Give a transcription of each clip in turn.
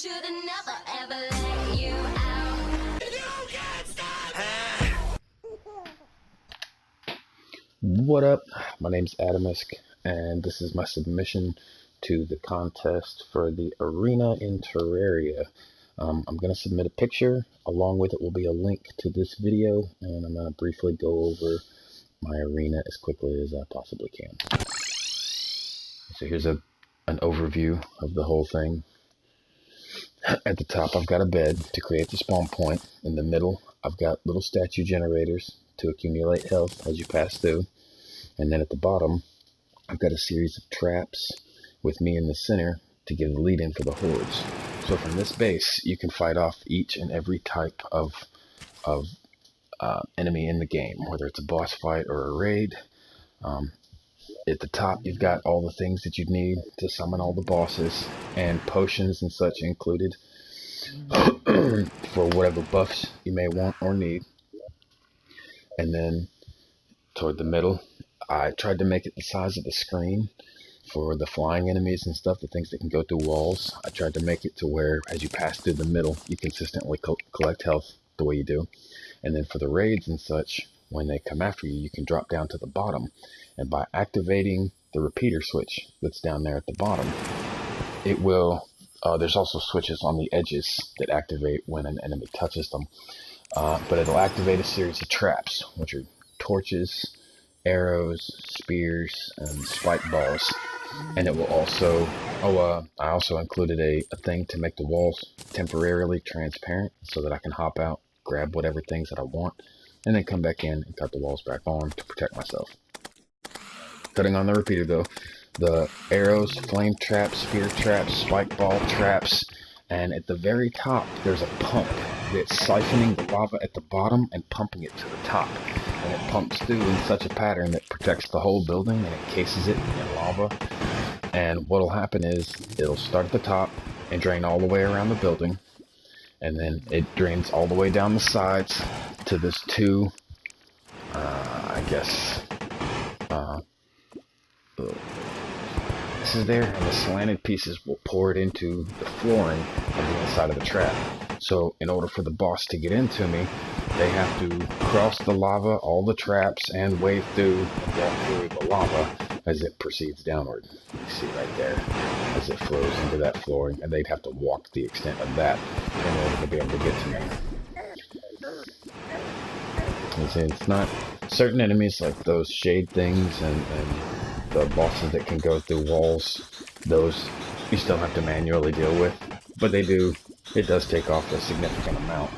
Should've never ever let you out. You can't stop. What up? My name's Adumusk, and this is my submission to the contest for the arena in Terraria. I'm going to submit a picture. Along with it will be a link to this video, and I'm going to briefly go over my arena as quickly as I possibly can. So here's an overview of the whole thing. At the top, I've got a bed to create the spawn point. In the middle, I've got little statue generators to accumulate health as you pass through. And then at the bottom, I've got a series of traps with me in the center to give the lead in for the hordes. So from this base, you can fight off each and every type of enemy in the game, whether it's a boss fight or a raid. At the top, you've got all the things that you'd need to summon all the bosses, and potions and such included for whatever buffs you may want or need. And then toward the middle, I tried to make it the size of the screen for the flying enemies and stuff, the things that can go through walls. I tried to make it to where as you pass through the middle, you consistently collect health the way you do. And then for the raids and such, when they come after you, you can drop down to the bottom. And by activating the repeater switch that's down there at the bottom, it will, there's also switches on the edges that activate when an enemy touches them. But it'll activate a series of traps, which are torches, arrows, spears, and spike balls. And it will also, I also included a thing to make the walls temporarily transparent so that I can hop out, grab whatever things that I want, and then come back in and cut the walls back on to protect myself. Cutting on the repeater though, the arrows, flame traps, spear traps, spike ball traps, and at the very top there's a pump that's siphoning the lava at the bottom and pumping it to the top. And it pumps through in such a pattern that protects the whole building and encases it in lava. And what'll happen is it'll start at the top and drain all the way around the building, and then it drains all the way down the sides to this this is there, and the slanted pieces will pour it into the flooring of the inside of the trap. So in order for the boss to get into me, they have to cross the lava, all the traps, and wade through and walk through the lava as it proceeds downward. You see right there, as it flows into that flooring, and they'd have to walk the extent of that in order to be able to get to me. You see, it's not certain enemies like those shade things and the bosses that can go through walls, those you still have to manually deal with, but it does take off a significant amount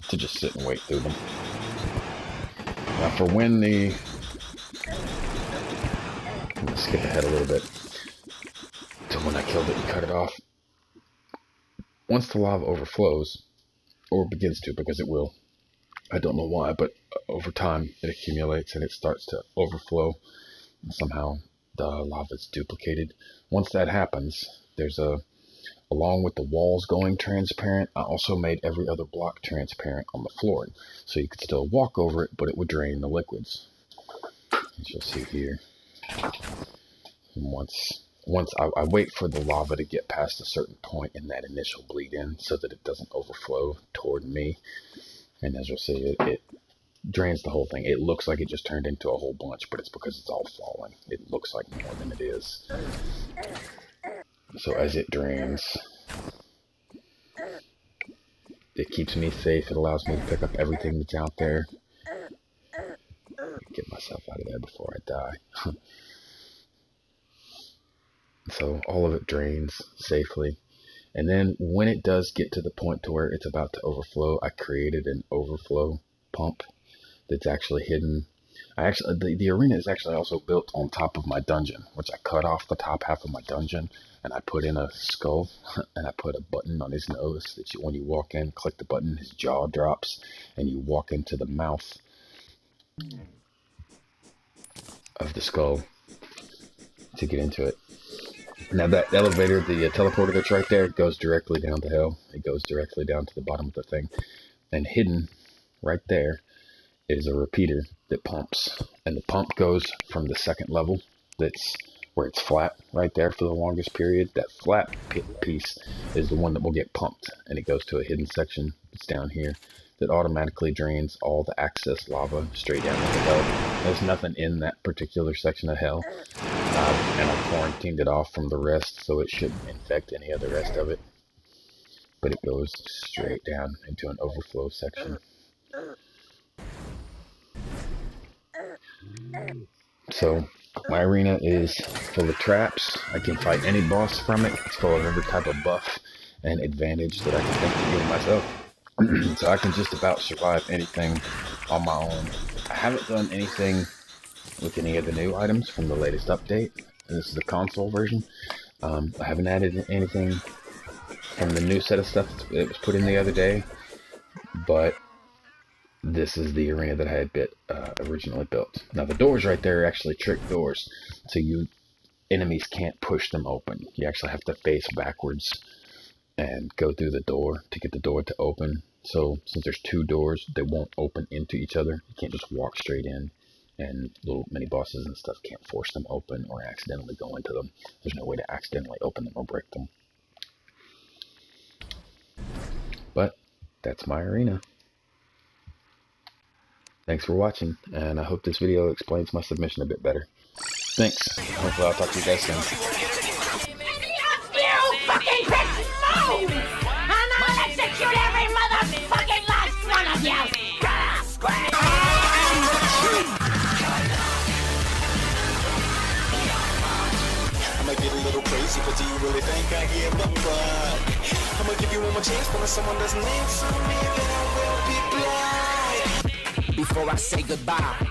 to just sit and wait through them. Now for when I'm going to skip ahead a little bit to when I killed it and cut it off. Once the lava overflows, or begins to, because it will, I don't know why, but over time it accumulates and it starts to overflow. And somehow the lava is duplicated. Once that happens, there's along with the walls going transparent, I also made every other block transparent on the floor, so you could still walk over it, but it would drain the liquids. As you'll see here. And once I wait for the lava to get past a certain point in that initial bleed in so that it doesn't overflow toward me. And as you'll see, it drains the whole thing. It looks like it just turned into a whole bunch, but it's because it's all falling. It looks like more than it is. So as it drains, it keeps me safe. It allows me to pick up everything that's out there. Get myself out of there before I die. So all of it drains safely. And then when it does get to the point to where it's about to overflow, I created an overflow pump that's actually hidden. The arena is actually also built on top of my dungeon, which I cut off the top half of my dungeon, and I put in a skull, and I put a button on his nose that when you walk in, click the button, his jaw drops, and you walk into the mouth of the skull to get into it. Now that elevator, the teleporter that's right there, goes directly down to hell. It goes directly down to the bottom of the thing. And hidden right there is a repeater that pumps. And the pump goes from the second level that's where it's flat right there for the longest period. That flat piece is the one that will get pumped, and it goes to a hidden section that's down here that automatically drains all the excess lava straight down into hell. There's nothing in that particular section of hell, and I quarantined it off from the rest, so it shouldn't infect any of the rest of it. But it goes straight down into an overflow section. So my arena is full of traps. I can fight any boss from it. It's full of every type of buff and advantage that I can think to give myself. So I can just about survive anything on my own. I haven't done anything with any of the new items from the latest update. This is the console version. I haven't added anything from the new set of stuff that was put in the other day, but this is the arena that I had originally built. Now the doors right there are actually trick doors, so enemies can't push them open. You actually have to face backwards and go through the door to get the door to open. So since there's two doors, they won't open into each other. You can't just walk straight in, and little mini bosses and stuff can't force them open or accidentally go into them. There's no way to accidentally open them or break them. But that's my arena. Thanks for watching, and I hope this video explains my submission a bit better. Thanks. Hopefully I'll talk to you guys soon. You fucking bitch, move! And I'll execute every motherfucking last one of you! I might get a little crazy, but do you really think I give a fuck? I'ma give you one more chance, but if someone doesn't answer me, then I will be blind. Before I say goodbye,